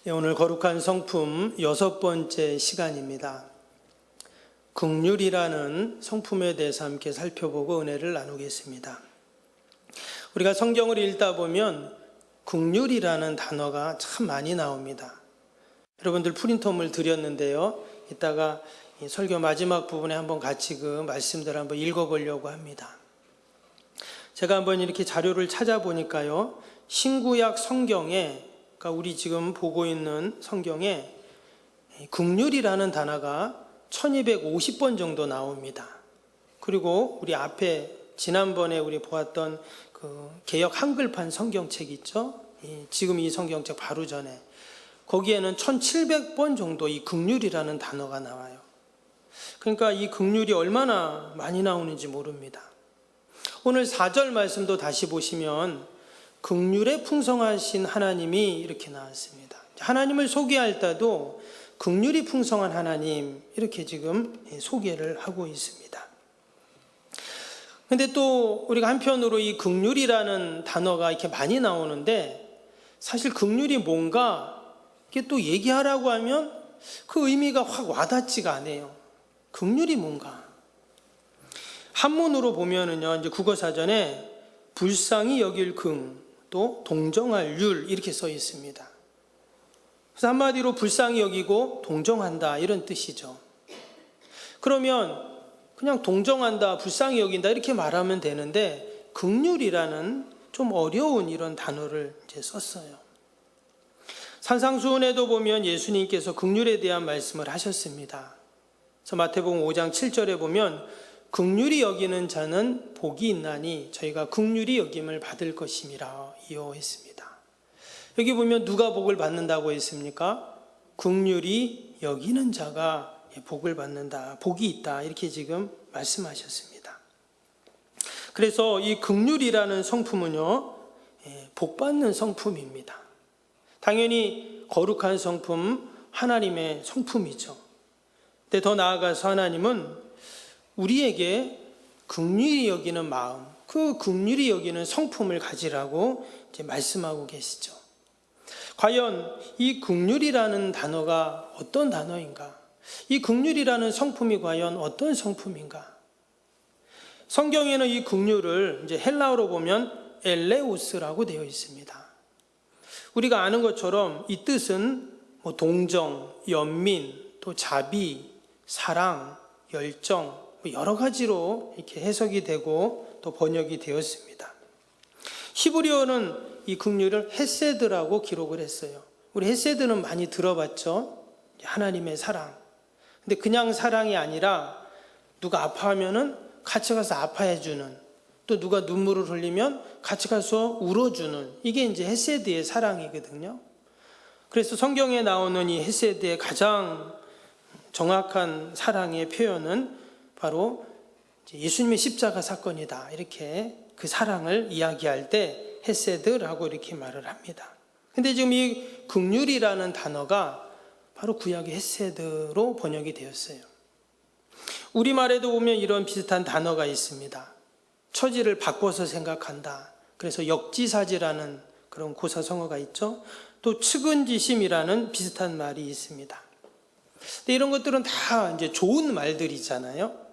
오늘 거룩한 성품 6번째 시간입니다. 긍휼이라는 성품에 대해서 함께 살펴보고 은혜를 나누겠습니다. 우리가 성경을 읽다 보면 긍휼이라는 단어가 참 많이 나옵니다. 여러분들 프린트홈을 드렸는데요. 이따가 설교 마지막 부분에 한번 같이 그 말씀들 한번 읽어보려고 합니다. 제가 한번 이렇게 자료를 찾아보니까요. 신구약 성경에, 그러니까 우리 지금 보고 있는 성경에 긍휼이라는 단어가 1250번 정도 나옵니다. 그리고 우리 앞에 지난번에 우리 보았던 그 개역 한글판 성경책 있죠? 지금 이 성경책 바로 전에 거기에는 1700번 정도 이 긍휼이라는 단어가 나와요. 그러니까 이 긍휼이 얼마나 많이 나오는지 모릅니다. 오늘 4절 말씀도 다시 보시면 긍휼에 풍성하신 하나님이 이렇게 나왔습니다. 하나님을 소개할 때도 긍휼이 풍성한 하나님 이렇게 지금 소개를 하고 있습니다. 근데 또 우리가 한편으로 이 긍휼이라는 단어가 이렇게 많이 나오는데 사실 긍휼이 뭔가 이렇게 또 얘기하라고 하면 그 의미가 확 와닿지가 않아요. 긍휼이 뭔가? 한문으로 보면은요, 이제 국어사전에 불쌍히 여길 긍, 또 동정할 율 이렇게 써 있습니다. 그래서 한마디로 불쌍히 여기고 동정한다 이런 뜻이죠. 그러면 그냥 동정한다, 불쌍히 여긴다 이렇게 말하면 되는데 긍휼이라는 좀 어려운 이런 단어를 이제 썼어요. 산상수훈에도 보면 예수님께서 긍휼에 대한 말씀을 하셨습니다. 그래서 마태복음 5장 7절에 보면 긍휼히 여기는 자는 복이 있나니 저희가 긍휼히 여김을 받을 것임이라 이어했습니다. 여기 보면 누가 복을 받는다고 했습니까? 긍휼히 여기는 자가 복을 받는다, 복이 있다 이렇게 지금 말씀하셨습니다. 그래서 이 긍휼이라는 성품은요, 복 받는 성품입니다. 당연히 거룩한 성품, 하나님의 성품이죠. 근데 더 나아가서 하나님은 우리에게 긍휼히 여기는 마음, 그 긍휼히 여기는 성품을 가지라고 이제 말씀하고 계시죠. 과연 이 긍휼이라는 단어가 어떤 단어인가? 이 긍휼이라는 성품이 과연 어떤 성품인가? 성경에는 이 긍휼을 이제 헬라어로 보면 엘레우스라고 되어 있습니다. 우리가 아는 것처럼 이 뜻은 뭐 동정, 연민, 또 자비, 사랑, 열정 여러 가지로 이렇게 해석이 되고 또 번역이 되었습니다. 히브리어는 이 긍휼을 헤세드라고 기록을 했어요. 우리 헤세드는 많이 들어봤죠? 하나님의 사랑. 근데 그냥 사랑이 아니라 누가 아파하면은 같이 가서 아파해주는, 또 누가 눈물을 흘리면 같이 가서 울어주는, 이게 이제 헤세드의 사랑이거든요. 그래서 성경에 나오는 이 헤세드의 가장 정확한 사랑의 표현은 바로 예수님의 십자가 사건이다. 이렇게 그 사랑을 이야기할 때 헤세드라고 이렇게 말을 합니다. 근데 지금 이 긍휼이라는 단어가 바로 구약의 헤세드로 번역이 되었어요. 우리말에도 보면 이런 비슷한 단어가 있습니다. 처지를 바꿔서 생각한다. 그래서 역지사지라는 그런 고사성어가 있죠. 또 측은지심이라는 비슷한 말이 있습니다. 근데 이런 것들은 다 이제 좋은 말들이잖아요.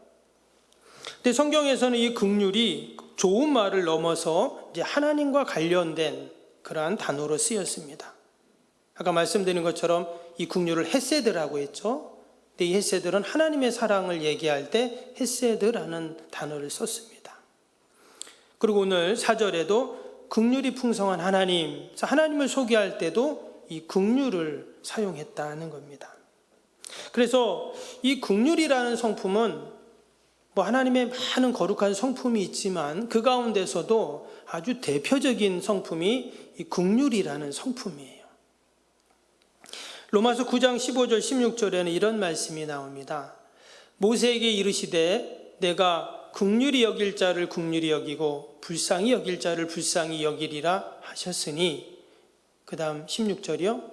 근데 성경에서는 이 긍휼이 좋은 말을 넘어서 이제 하나님과 관련된 그러한 단어로 쓰였습니다. 아까 말씀드린 것처럼 이 긍휼을 헤세드라고 했죠. 근데 이 헤세드는 하나님의 사랑을 얘기할 때 헤세드라는 단어를 썼습니다. 그리고 오늘 4절에도 긍휼이 풍성한 하나님, 하나님을 소개할 때도 이 긍휼을 사용했다는 겁니다. 그래서 이 긍휼이라는 성품은 뭐 하나님의 많은 거룩한 성품이 있지만 그 가운데서도 아주 대표적인 성품이 이 긍휼이라는 성품이에요. 로마서 9장 15절 16절에는 이런 말씀이 나옵니다. 모세에게 이르시되 내가 긍휼히 여길 자를 긍휼히 여기고 불쌍히 여길 자를 불쌍히 여기리라 하셨으니, 그 다음 16절이요.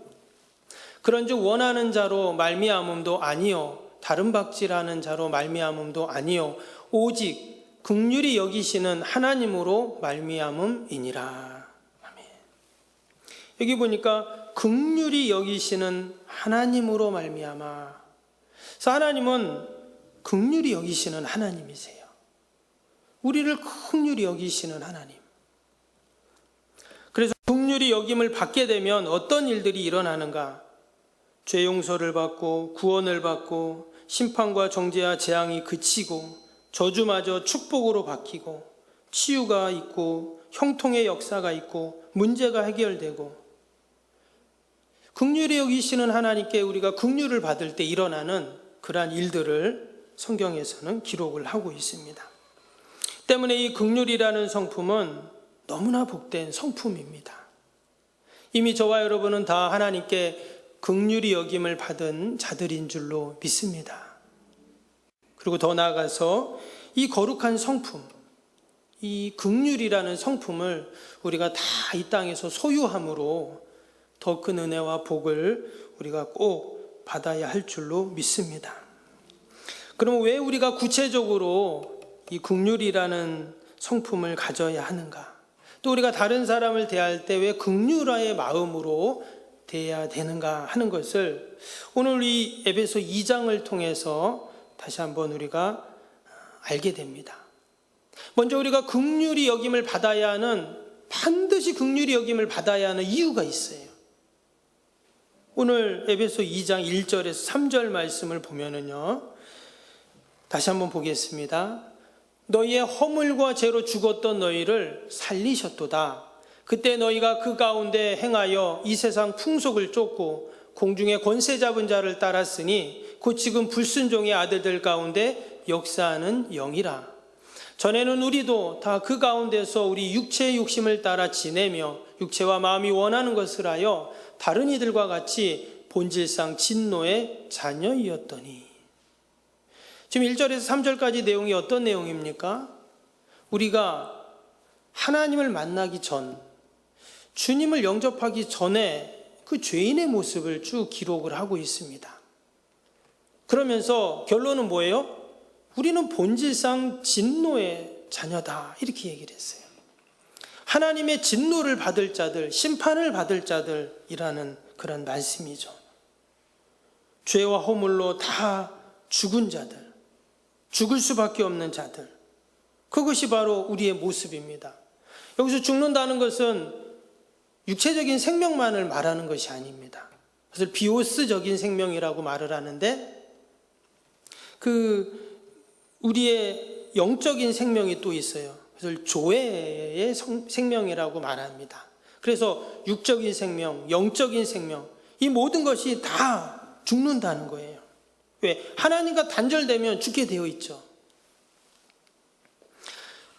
그런즉 원하는 자로 말미암음도 아니요 다른 박질하는 자로 말미암음도 아니요 오직 긍휼히 여기시는 하나님으로 말미암음이니라. 아멘. 여기 보니까 긍휼히 여기시는 하나님으로 말미암아. 그래서 하나님은 긍휼히 여기시는 하나님이세요. 우리를 긍휼히 여기시는 하나님. 그래서 긍휼히 여김을 받게 되면 어떤 일들이 일어나는가? 죄 용서를 받고 구원을 받고 심판과 정죄와 재앙이 그치고 저주마저 축복으로 바뀌고 치유가 있고 형통의 역사가 있고 문제가 해결되고, 긍휼히 여기시는 하나님께 우리가 긍휼을 받을 때 일어나는 그러한 일들을 성경에서는 기록을 하고 있습니다. 때문에 이 긍휼이라는 성품은 너무나 복된 성품입니다. 이미 저와 여러분은 다 하나님께 긍휼히 여김을 받은 자들인 줄로 믿습니다. 그리고 더 나아가서 이 거룩한 성품, 이 긍휼이라는 성품을 우리가 다 이 땅에서 소유함으로 더 큰 은혜와 복을 우리가 꼭 받아야 할 줄로 믿습니다. 그럼 왜 우리가 구체적으로 이 긍휼이라는 성품을 가져야 하는가? 또 우리가 다른 사람을 대할 때 왜 긍휼의 마음으로 대해야 되는가 하는 것을 오늘 이 에베소 2장을 통해서 다시 한번 우리가 알게 됩니다. 먼저 우리가 긍휼히 여김을 받아야 하는, 반드시 긍휼히 여김을 받아야 하는 이유가 있어요. 오늘 에베소 2장 1절에서 3절 말씀을 보면은요, 다시 한번 보겠습니다. 너희의 허물과 죄로 죽었던 너희를 살리셨도다. 그때 너희가 그 가운데 행하여 이 세상 풍속을 쫓고 공중의 권세 잡은 자를 따랐으니 곧 지금 불순종의 아들들 가운데 역사하는 영이라. 전에는 우리도 다 그 가운데서 우리 육체의 욕심을 따라 지내며 육체와 마음이 원하는 것을 하여 다른 이들과 같이 본질상 진노의 자녀이었더니. 지금 1절에서 3절까지 내용이 어떤 내용입니까? 우리가 하나님을 만나기 전, 주님을 영접하기 전에 그 죄인의 모습을 쭉 기록을 하고 있습니다. 그러면서 결론은 뭐예요? 우리는 본질상 진노의 자녀다, 이렇게 얘기를 했어요. 하나님의 진노를 받을 자들, 심판을 받을 자들이라는 그런 말씀이죠. 죄와 허물로 다 죽은 자들, 죽을 수밖에 없는 자들, 그것이 바로 우리의 모습입니다. 여기서 죽는다는 것은 육체적인 생명만을 말하는 것이 아닙니다. 그래서 비오스적인 생명이라고 말을 하는데, 우리의 영적인 생명이 또 있어요. 그래서 조회의 생명이라고 말합니다. 그래서 육적인 생명, 영적인 생명, 이 모든 것이 다 죽는다는 거예요. 왜? 하나님과 단절되면 죽게 되어 있죠.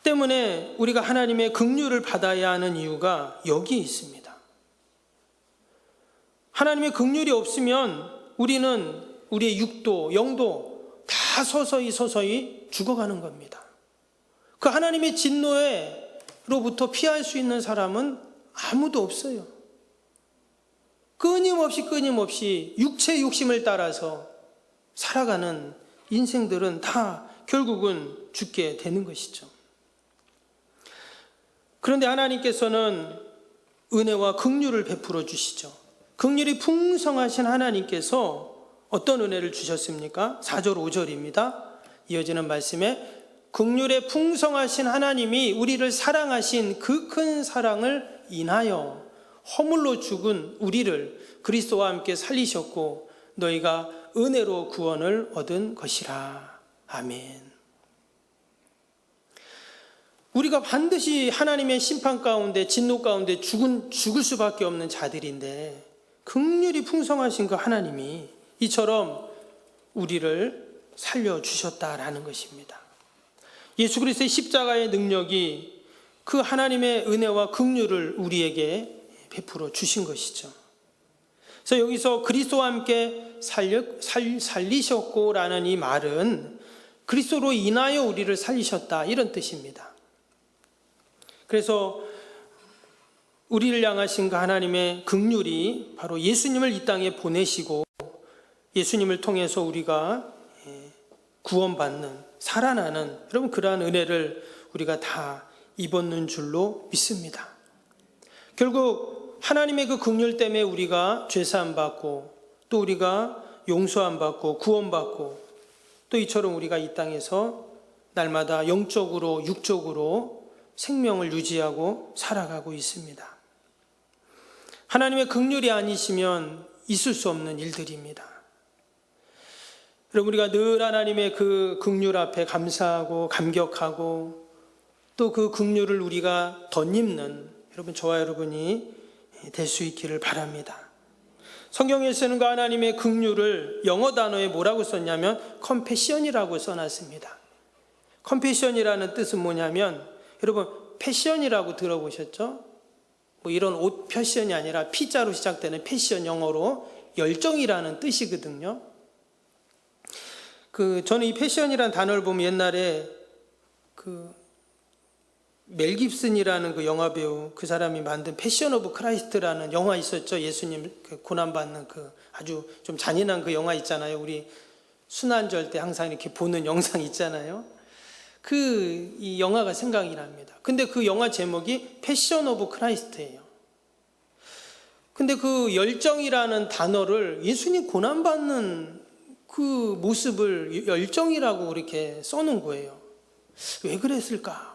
때문에 우리가 하나님의 긍휼을 받아야 하는 이유가 여기에 있습니다. 하나님의 긍휼이 없으면 우리는 우리의 육도, 영도 다 서서히 죽어가는 겁니다. 그 하나님의 진노로부터 피할 수 있는 사람은 아무도 없어요. 끊임없이 육체의 욕심을 따라서 살아가는 인생들은 다 결국은 죽게 되는 것이죠. 그런데 하나님께서는 은혜와 긍휼을 베풀어 주시죠. 긍휼이 풍성하신 하나님께서 어떤 은혜를 주셨습니까? 4절 5절입니다. 이어지는 말씀에 긍휼에 풍성하신 하나님이 우리를 사랑하신 그 큰 사랑을 인하여 허물로 죽은 우리를 그리스도와 함께 살리셨고 너희가 은혜로 구원을 얻은 것이라. 아멘. 우리가 반드시 하나님의 심판 가운데, 진노 가운데 죽을 수밖에 없는 자들인데 긍휼이 풍성하신 그 하나님이 이처럼 우리를 살려주셨다라는 것입니다. 예수 그리스도의 십자가의 능력이 그 하나님의 은혜와 긍휼을 우리에게 베풀어 주신 것이죠. 그래서 여기서 그리스도와 함께 살리셨고라는 이 말은 그리스도로 인하여 우리를 살리셨다, 이런 뜻입니다. 그래서 우리를 향하신 그 하나님의 긍휼이 바로 예수님을 이 땅에 보내시고 예수님을 통해서 우리가 구원받는, 살아나는, 여러분 그러한 은혜를 우리가 다 입었는 줄로 믿습니다. 결국 하나님의 그 긍휼 때문에 우리가 죄사함 받고 또 우리가 용서함 받고 구원받고 또 이처럼 우리가 이 땅에서 날마다 영적으로 육적으로 생명을 유지하고 살아가고 있습니다. 하나님의 긍휼이 아니시면 있을 수 없는 일들입니다. 여러분, 우리가 늘 하나님의 그 긍휼 앞에 감사하고 감격하고 또 그 긍휼을 우리가 덧입는 여러분, 저와 여러분이 될 수 있기를 바랍니다. 성경에서는 그 하나님의 긍휼을 영어 단어에 뭐라고 썼냐면 컴패션이라고 써놨습니다. 컴패션이라는 뜻은 뭐냐면, 여러분 패션이라고 들어보셨죠? 뭐 이런 옷 패션이 아니라 P자로 시작되는 패션, 영어로 열정이라는 뜻이거든요. 저는 이 패션이라는 단어를 보면 옛날에 멜 깁슨이라는 그 영화 배우, 그 사람이 만든 패션 오브 크라이스트라는 영화 있었죠. 예수님 고난받는 아주 좀 잔인한 그 영화 있잖아요. 우리 순환절 때 항상 이렇게 보는 영상 있잖아요. 이 영화가 생각이 납니다. 근데 그 영화 제목이 패션 오브 크라이스트예요. 근데 그 열정이라는 단어를 예수님 고난받는 그 모습을 열정이라고 이렇게 써놓은 거예요. 왜 그랬을까?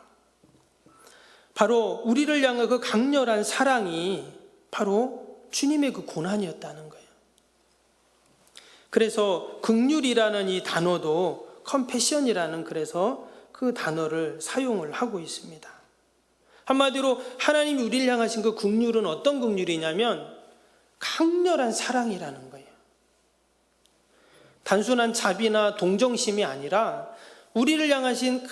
바로 우리를 향한 그 강렬한 사랑이 바로 주님의 그 고난이었다는 거예요. 그래서 긍휼이라는 이 단어도 컴패션이라는 그래서 그 단어를 사용을 하고 있습니다. 한마디로 하나님이 우리를 향하신 그 긍휼은 어떤 긍휼이냐면 강렬한 사랑이라는 거예요. 단순한 자비나 동정심이 아니라 우리를 향하신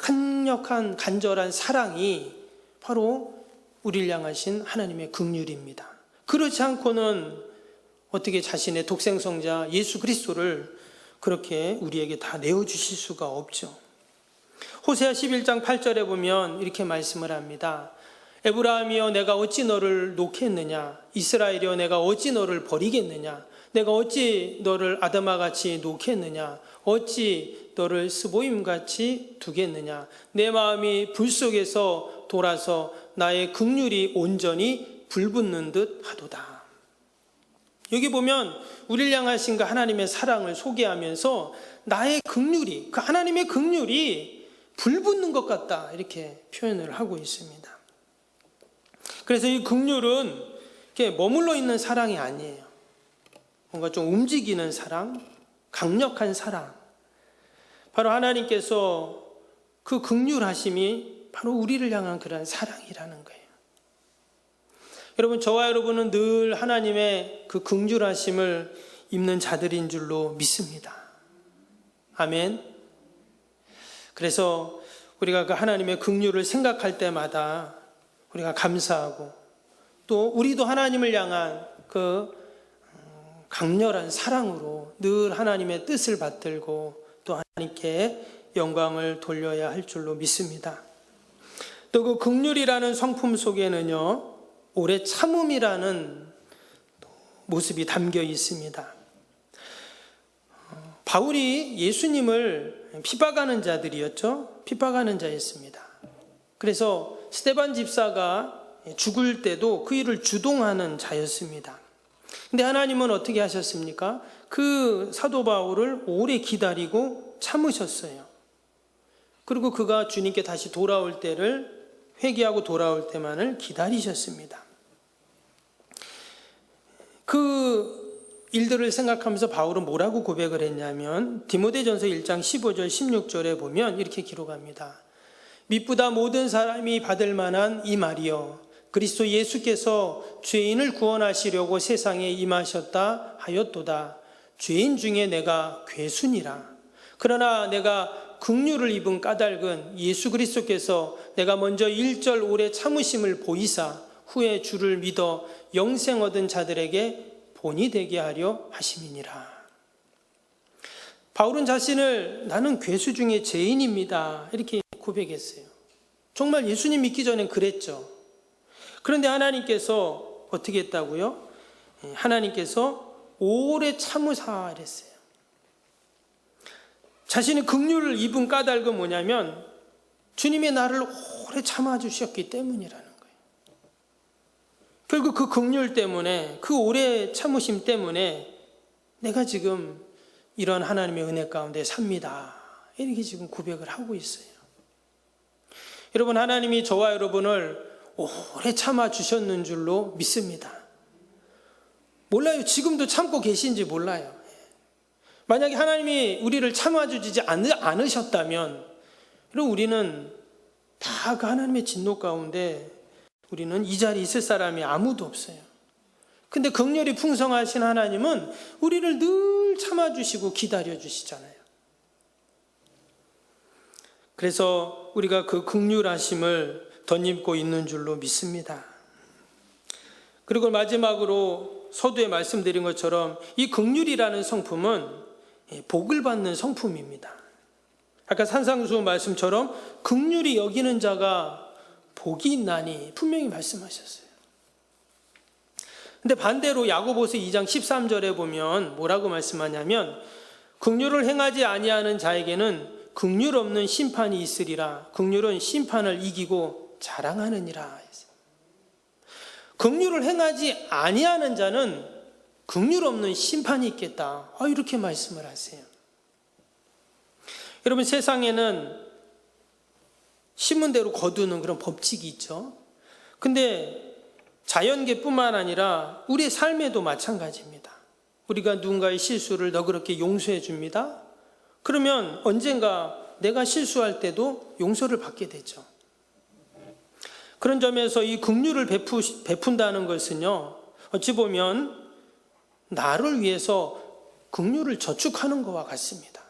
강력한 간절한 사랑이 바로 우리를 향하신 하나님의 긍휼입니다. 그렇지 않고는 어떻게 자신의 독생성자 예수 그리스도를 그렇게 우리에게 다 내어주실 수가 없죠. 호세아 11장 8절에 보면 이렇게 말씀을 합니다. 에브라임이여 내가 어찌 너를 놓겠느냐, 이스라엘이여 내가 어찌 너를 버리겠느냐, 내가 어찌 너를 아담아같이 놓겠느냐, 어찌 너를 스보임같이 두겠느냐, 내 마음이 불 속에서 돌아서 나의 긍휼이 온전히 불붙는 듯 하도다. 여기 보면 우리를 향하신 그 하나님의 사랑을 소개하면서 나의 긍휼이, 그 하나님의 긍휼이 불붙는 것 같다, 이렇게 표현을 하고 있습니다. 그래서 이 긍휼은 이렇게 머물러 있는 사랑이 아니에요. 뭔가 좀 움직이는 사랑, 강력한 사랑. 바로 하나님께서 그 긍휼하심이 바로 우리를 향한 그런 사랑이라는 거예요. 여러분, 저와 여러분은 늘 하나님의 그 긍휼하심을 입는 자들인 줄로 믿습니다. 아멘. 그래서 우리가 그 하나님의 긍휼을 생각할 때마다 우리가 감사하고 또 우리도 하나님을 향한 그 강렬한 사랑으로 늘 하나님의 뜻을 받들고 또 하나님께 영광을 돌려야 할 줄로 믿습니다. 또 그 긍휼이라는 성품 속에는요, 오래 참음이라는 모습이 담겨 있습니다. 바울이 예수님을 핍박하는 자들이었죠. 핍박하는 자였습니다. 그래서 스데반 집사가 죽을 때도 그 일을 주동하는 자였습니다. 근데 하나님은 어떻게 하셨습니까? 그 사도 바울을 오래 기다리고 참으셨어요. 그리고 그가 주님께 다시 돌아올 때를 회개하고 돌아올 때만을 기다리셨습니다. 그 일들을 생각하면서 바울은 뭐라고 고백을 했냐면 디모데전서 1장 15절 16절에 보면 이렇게 기록합니다. 미쁘다 모든 사람이 받을 만한 이 말이여, 그리스도 예수께서 죄인을 구원하시려고 세상에 임하셨다 하였도다. 죄인 중에 내가 괴순이라. 그러나 내가 긍휼을 입은 까닭은 예수 그리스도께서 내가 먼저 1절 오래 참으심을 보이사 후에 주를 믿어 영생 얻은 자들에게 본이 되게 하려 하심이니라. 바울은 자신을 나는 괴수 중에 죄인입니다, 이렇게 고백했어요. 정말 예수님 믿기 전엔 그랬죠. 그런데 하나님께서 어떻게 했다고요? 하나님께서 오래 참으사 이랬어요. 자신의 긍휼을 입은 까닭은 뭐냐면 주님이 나를 오래 참아주셨기 때문이라는 거예요. 결국 그 긍휼 때문에, 그 오래 참으심 때문에 내가 지금 이런 하나님의 은혜 가운데 삽니다. 이렇게 지금 고백을 하고 있어요. 여러분, 하나님이 저와 여러분을 오래 참아주셨는 줄로 믿습니다. 몰라요. 지금도 참고 계신지 몰라요. 만약에 하나님이 우리를 참아주지 않으셨다면, 그럼 우리는 다 그 하나님의 진노 가운데 우리는 이 자리에 있을 사람이 아무도 없어요. 근데 긍휼이 풍성하신 하나님은 우리를 늘 참아주시고 기다려주시잖아요. 그래서 우리가 그 긍휼하심을 덧입고 있는 줄로 믿습니다. 그리고 마지막으로 서두에 말씀드린 것처럼 이 긍휼이라는 성품은 복을 받는 성품입니다. 아까 산상수훈 말씀처럼 긍휼히 여기는 자가 복이 있나니 분명히 말씀하셨어요. 근데 반대로 야고보서 2장 13절에 보면 뭐라고 말씀하냐면 긍휼을 행하지 아니하는 자에게는 긍휼 없는 심판이 있으리라. 긍휼은 심판을 이기고 자랑하느니라. 긍휼을 행하지 아니하는 자는 긍휼 없는 심판이 있겠다. 이렇게 말씀을 하세요. 여러분, 세상에는 심은 대로 거두는 그런 법칙이 있죠. 근데 자연계뿐만 아니라 우리의 삶에도 마찬가지입니다. 우리가 누군가의 실수를 너그럽게 용서해 줍니다. 그러면 언젠가 내가 실수할 때도 용서를 받게 되죠. 그런 점에서 이 긍휼을 베푼다는 것은요, 어찌 보면 나를 위해서 긍휼을 저축하는 것과 같습니다.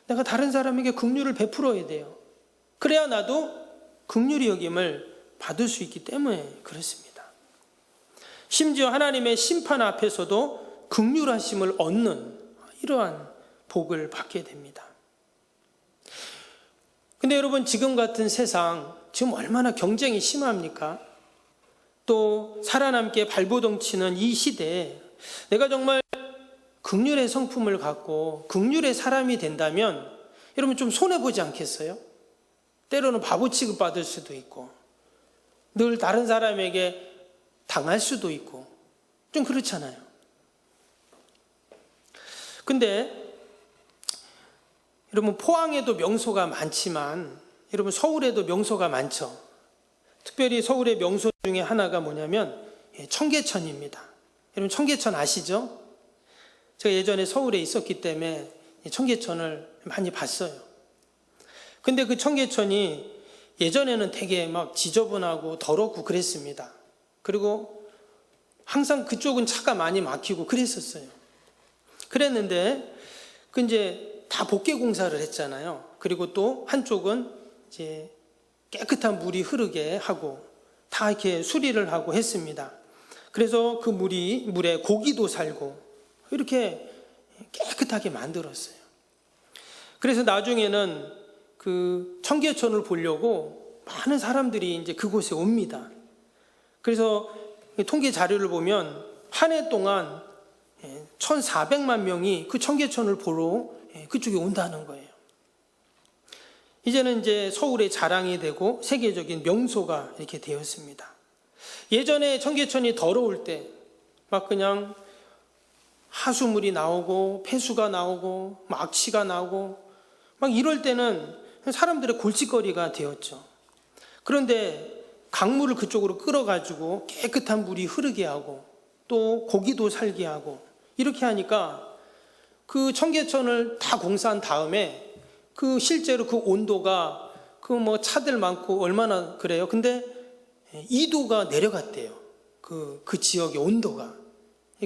내가 다른 사람에게 긍휼을 베풀어야 돼요. 그래야 나도 긍휼히 여김을 받을 수 있기 때문에 그렇습니다. 심지어 하나님의 심판 앞에서도 긍휼하심을 얻는 이러한 복을 받게 됩니다. 근데 여러분, 지금 같은 세상, 지금 얼마나 경쟁이 심합니까? 또 살아남기에 발버둥 치는 이 시대에 내가 정말 긍휼의 성품을 갖고 긍휼의 사람이 된다면 여러분 좀 손해보지 않겠어요? 때로는 바보 취급받을 수도 있고 늘 다른 사람에게 당할 수도 있고 좀 그렇잖아요. 근데 여러분, 포항에도 명소가 많지만 여러분, 서울에도 명소가 많죠. 특별히 서울의 명소 중에 하나가 뭐냐면 청계천입니다. 여러분, 청계천 아시죠? 제가 예전에 서울에 있었기 때문에 청계천을 많이 봤어요. 근데 그 청계천이 예전에는 되게 막 지저분하고 더럽고 그랬습니다. 그리고 항상 그쪽은 차가 많이 막히고 그랬었어요. 그랬는데 이제 다 복개 공사를 했잖아요. 그리고 또 한쪽은 이제 깨끗한 물이 흐르게 하고 다 이렇게 수리를 하고 했습니다. 그래서 그 물에 고기도 살고 이렇게 깨끗하게 만들었어요. 그래서 나중에는 그 청계천을 보려고 많은 사람들이 이제 그곳에 옵니다. 그래서 통계 자료를 보면 한 해 동안 1,400만 명이 그 청계천을 보러 그쪽에 온다는 거예요. 이제는 이제 서울의 자랑이 되고 세계적인 명소가 이렇게 되었습니다. 예전에 청계천이 더러울 때 막 그냥 하수물이 나오고 폐수가 나오고 막 악취가 나오고 막 이럴 때는 사람들의 골칫거리가 되었죠. 그런데 강물을 그쪽으로 끌어가지고 깨끗한 물이 흐르게 하고 또 고기도 살게 하고 이렇게 하니까 그 청계천을 다 공사한 다음에 그 실제로 그 온도가 그 뭐 차들 많고 얼마나 그래요. 근데 2도가 내려갔대요. 그 지역의 온도가.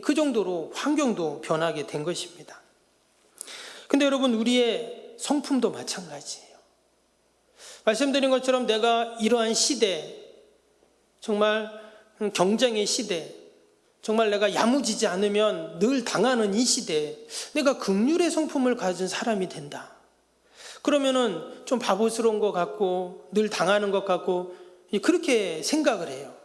그 정도로 환경도 변하게 된 것입니다. 근데 여러분, 우리의 성품도 마찬가지예요. 말씀드린 것처럼 내가 이러한 시대, 정말 경쟁의 시대, 정말 내가 야무지지 않으면 늘 당하는 이 시대에 내가 긍휼의 성품을 가진 사람이 된다. 그러면은 좀 바보스러운 것 같고 늘 당하는 것 같고 그렇게 생각을 해요.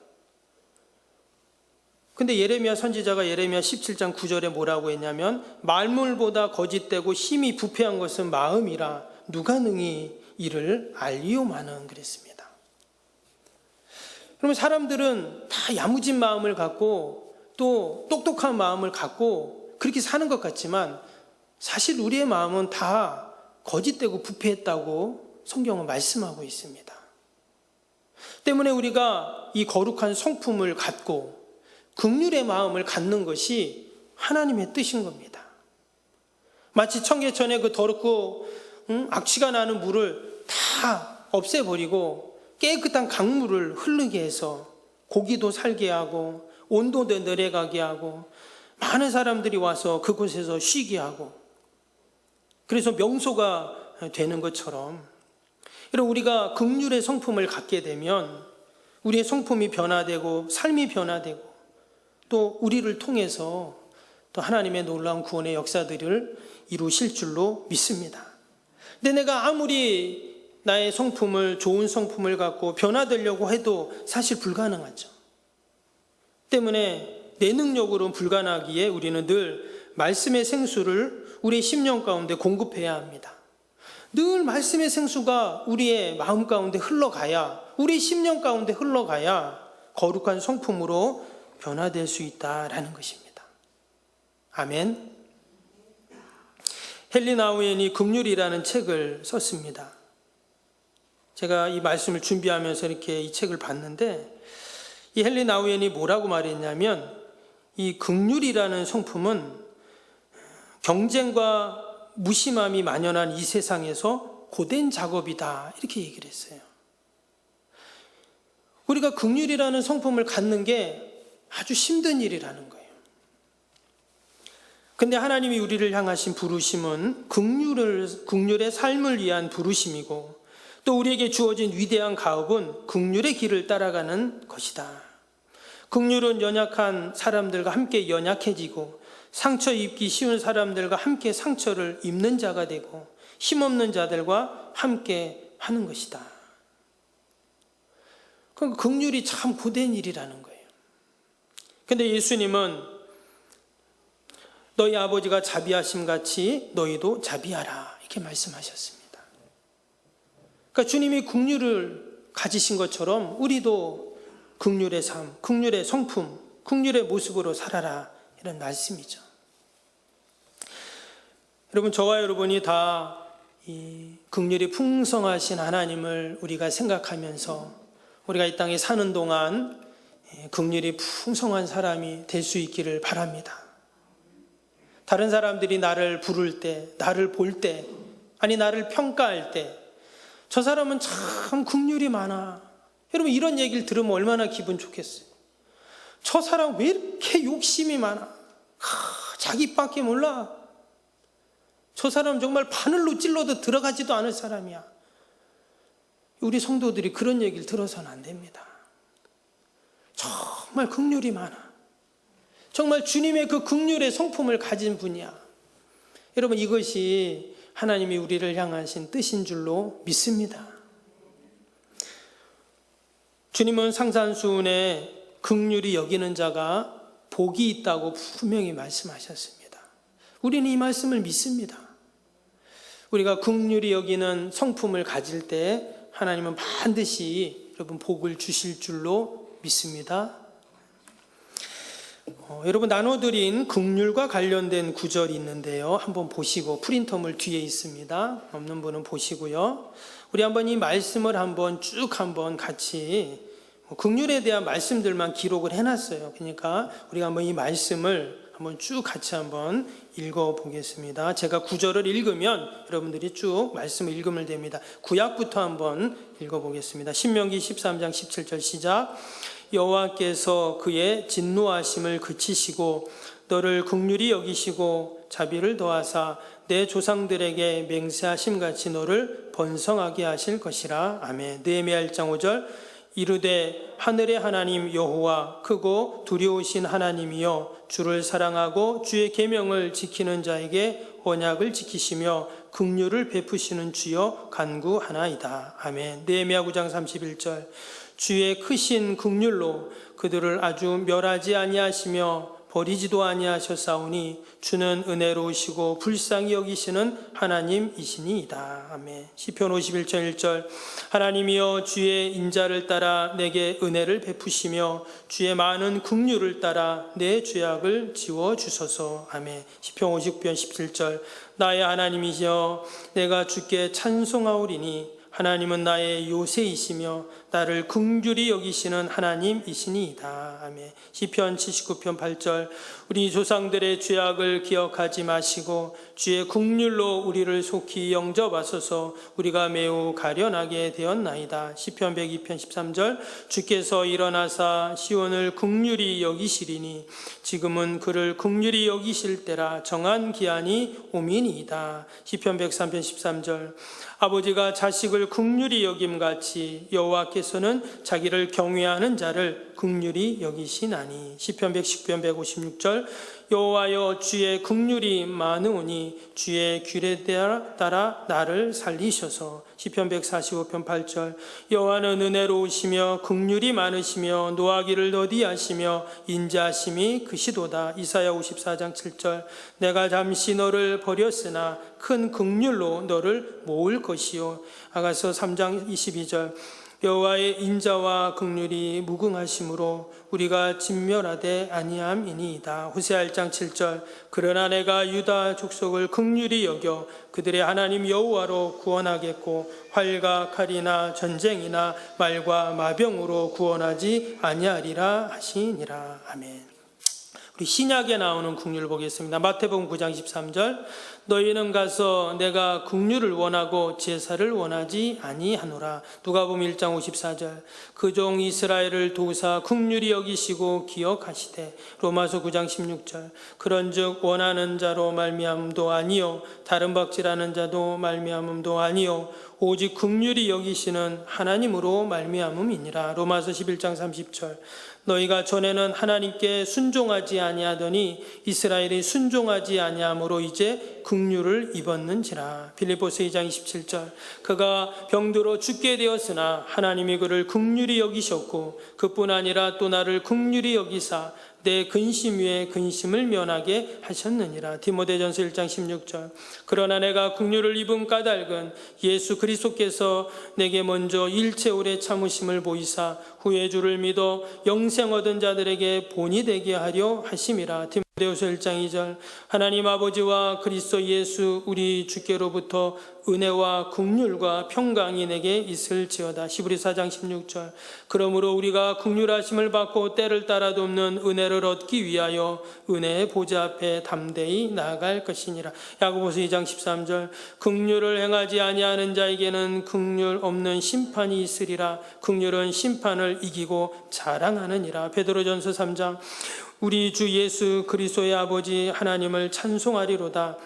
근데 예레미야 선지자가 예레미야 17장 9절에 뭐라고 했냐면 말물보다 거짓되고 심히 부패한 것은 마음이라 누가 능히 이를 알리오마는 그랬습니다. 그러면 사람들은 다 야무진 마음을 갖고 또 똑똑한 마음을 갖고 그렇게 사는 것 같지만 사실 우리의 마음은 다 거짓되고 부패했다고 성경은 말씀하고 있습니다. 때문에 우리가 이 거룩한 성품을 갖고 긍휼의 마음을 갖는 것이 하나님의 뜻인 겁니다. 마치 청계천에 그 더럽고 악취가 나는 물을 다 없애버리고 깨끗한 강물을 흐르게 해서 고기도 살게 하고 온도도 내려가게 하고 많은 사람들이 와서 그곳에서 쉬게 하고 그래서 명소가 되는 것처럼 여러분, 우리가 긍휼의 성품을 갖게 되면 우리의 성품이 변화되고 삶이 변화되고 또 우리를 통해서 또 하나님의 놀라운 구원의 역사들을 이루실 줄로 믿습니다. 근데 내가 아무리 나의 성품을 좋은 성품을 갖고 변화되려고 해도 사실 불가능하죠. 때문에 내 능력으로는 불가능하기에 우리는 늘 말씀의 생수를 우리의 심령 가운데 공급해야 합니다. 늘 말씀의 생수가 우리의 마음 가운데 흘러가야, 우리 심령 가운데 흘러가야 거룩한 성품으로 변화될 수 있다라는 것입니다. 아멘. 헨리 나우엔이 긍휼이라는 책을 썼습니다. 제가 이 말씀을 준비하면서 이렇게 이 책을 봤는데 이 헨리 나우엔이 뭐라고 말했냐면 이 긍휼이라는 성품은 경쟁과 무심함이 만연한 이 세상에서 고된 작업이다 이렇게 얘기를 했어요. 우리가 긍휼이라는 성품을 갖는 게 아주 힘든 일이라는 거예요. 근데 하나님이 우리를 향하신 부르심은 긍휼의 삶을 위한 부르심이고 또 우리에게 주어진 위대한 가업은 긍휼의 길을 따라가는 것이다. 긍휼은 연약한 사람들과 함께 연약해지고 상처 입기 쉬운 사람들과 함께 상처를 입는 자가 되고 힘없는 자들과 함께 하는 것이다. 그러니까 긍휼이 참 고된 일이라는 거예요. 근데 예수님은 너희 아버지가 자비하심 같이 너희도 자비하라 이렇게 말씀하셨습니다. 그러니까 주님이 긍휼을 가지신 것처럼 우리도 긍휼의 삶, 긍휼의 성품, 긍휼의 모습으로 살아라 이런 말씀이죠. 여러분, 저와 여러분이 다 이 긍휼이 풍성하신 하나님을 우리가 생각하면서 우리가 이 땅에 사는 동안 긍휼이 풍성한 사람이 될 수 있기를 바랍니다. 다른 사람들이 나를 부를 때, 나를 볼 때, 아니 나를 평가할 때 저 사람은 참 긍휼이 많아. 여러분, 이런 얘기를 들으면 얼마나 기분 좋겠어요. 저 사람 왜 이렇게 욕심이 많아? 자기밖에 몰라. 저 사람 정말 바늘로 찔러도 들어가지도 않을 사람이야. 우리 성도들이 그런 얘기를 들어서는 안 됩니다. 정말 긍휼이 많아. 정말 주님의 그 긍휼의 성품을 가진 분이야. 여러분, 이것이 하나님이 우리를 향하신 뜻인 줄로 믿습니다. 주님은 상산수훈에 긍휼히 여기는 자가 복이 있다고 분명히 말씀하셨습니다. 우리는 이 말씀을 믿습니다. 우리가 긍휼히 여기는 성품을 가질 때 하나님은 반드시 여러분 복을 주실 줄로 믿습니다. 여러분, 나눠드린 긍휼과 관련된 구절이 있는데요. 한번 보시고, 프린터물 뒤에 있습니다. 없는 분은 보시고요. 우리 한번 이 말씀을 한번 쭉 한번 같이 긍휼에 대한 말씀들만 기록을 해놨어요. 그러니까 우리가 한번 이 말씀을 한번 쭉 같이 한번 읽어보겠습니다. 제가 구절을 읽으면 여러분들이 쭉 말씀을 읽으면 됩니다. 구약부터 한번 읽어보겠습니다. 신명기 13장 17절 시작. 여호와께서 그의 진노하심을 그치시고 너를 긍휼히 여기시고 자비를 더하사 내 조상들에게 맹세하심같이 너를 번성하게 하실 것이라. 아멘. 느헤미야 1장 5절. 이르되 하늘의 하나님 여호와 크고 두려우신 하나님이여 주를 사랑하고 주의 계명을 지키는 자에게 언약을 지키시며 긍휼을 베푸시는 주여 간구하나이다. 아멘. 느헤미야 9장 31절. 주의 크신 긍휼로 그들을 아주 멸하지 아니하시며 버리지도 아니하셨사오니 주는 은혜로우시고 불쌍히 여기시는 하나님이시니이다. 아멘. 시편 51편 1절 하나님이여 주의 인자를 따라 내게 은혜를 베푸시며 주의 많은 긍휼을 따라 내 죄악을 지워주소서. 아멘. 시편 50편 17절 나의 하나님이시여 내가 주께 찬송하오리니 하나님은 나의 요새이시며 나를 긍휼히 여기시는 하나님이시니이다. 아멘. 시편 79편 8절 우리 조상들의 죄악을 기억하지 마시고 주의 긍휼로 우리를 속히 영접하소서. 우리가 매우 가련하게 되었나이다. 시편 102편 13절 주께서 일어나사 시온을 긍휼히 여기시리니 지금은 그를 긍휼히 여기실 때라 정한 기한이 오미니이다. 시편 103편 13절 아버지가 자식을 긍휼히 여김같이 여호와께서는 자기를 경외하는 자를 긍휼히 여기시나니. 시편 110편 156절 여호와여 주의 긍휼이 많으오니 주의 규례 따라 나를 살리셔서. 시편 145편 8절 여호와는 은혜로우시며 긍휼이 많으시며 노하기를 더디하시며 인자하심이 크시도다. 이사야 54장 7절 내가 잠시 너를 버렸으나 큰 긍휼로 너를 모을 것이요. 아가서 3장 22절 여호와의 인자와 긍휼이 무궁하심으로 우리가 진멸하되 아니함이니이다. 호세아 1장 7절 그러나 내가 유다 족속을 긍휼히 여겨 그들의 하나님 여호와로 구원하겠고 활과 칼이나 전쟁이나 말과 마병으로 구원하지 아니하리라 하시니라. 아멘. 우리 신약에 나오는 긍휼을 보겠습니다. 마태복음 9장 13절 너희는 가서 내가 긍휼을 원하고 제사를 원하지 아니하노라. 누가복음 1장 54절 그 종 이스라엘을 도우사 긍휼히 여기시고 기억하시되. 로마서 9장 16절 그런즉 원하는 자로 말미암음도 아니요 다른 박질하는 자도 말미암음도 아니요 오직 긍휼히 여기시는 하나님으로 말미암음이니라. 로마서 11장 30절 너희가 전에는 하나님께 순종하지 아니하더니 이스라엘이 순종하지 아니함으로 이제 긍휼을 입었는지라. 빌립보서 2장 27절 그가 병들어 죽게 되었으나 하나님이 그를 긍휼히 여기셨고 그뿐 아니라 또 나를 긍휼히 여기사 내 근심 위에 근심을 면하게 하셨느니라. 디모데전서 1장 16절 그러나 내가 긍휼을 입은 까닭은 예수 그리스도께서 내게 먼저 일체 오래 참으심을 보이사 후에 주를 믿어 영생 얻은 자들에게 본이 되게 하려 하심이라. 디모데후서 1장 2절 하나님 아버지와 그리스도 예수 우리 주께로부터 은혜와 긍휼과 평강이 내게 있을지어다. 히브리서 4장 16절 그러므로 우리가 긍휼하심을 받고 때를 따라 돕는 은혜를 얻기 위하여 은혜의 보좌 앞에 담대히 나아갈 것이니라. 야고보서 2장 13절 긍휼을 행하지 아니하는 자에게는 긍휼 없는 심판이 있으리라. 긍휼은 심판을 이기고 자랑하느니라. 베드로전서 3장 우리 주 예수 그리스도의 아버지 하나님을 찬송하리로다.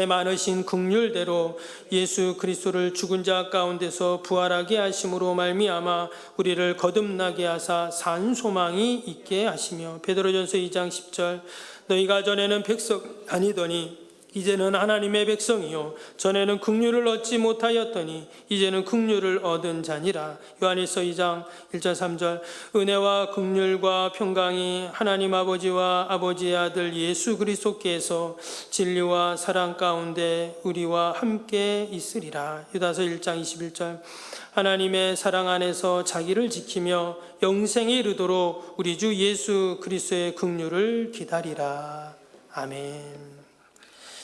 많으신 긍휼대로 예수 그리스도를 죽은 자 가운데서 부활하게 하심으로 말미암아 우리를 거듭나게 하사 산 소망이 있게 하시며. 베드로전서 2장 10절 너희가 전에는 백성 아니더니 이제는 하나님의 백성이요 전에는 긍휼을 얻지 못하였더니 이제는 긍휼을 얻은 자니라. 요한일서 2장 1절 3절 은혜와 긍휼과 평강이 하나님 아버지와 아버지의 아들 예수 그리스도께서 진리와 사랑 가운데 우리와 함께 있으리라. 유다서 1장 21절 하나님의 사랑 안에서 자기를 지키며 영생에 이르도록 우리 주 예수 그리스도의 긍휼을 기다리라. 아멘.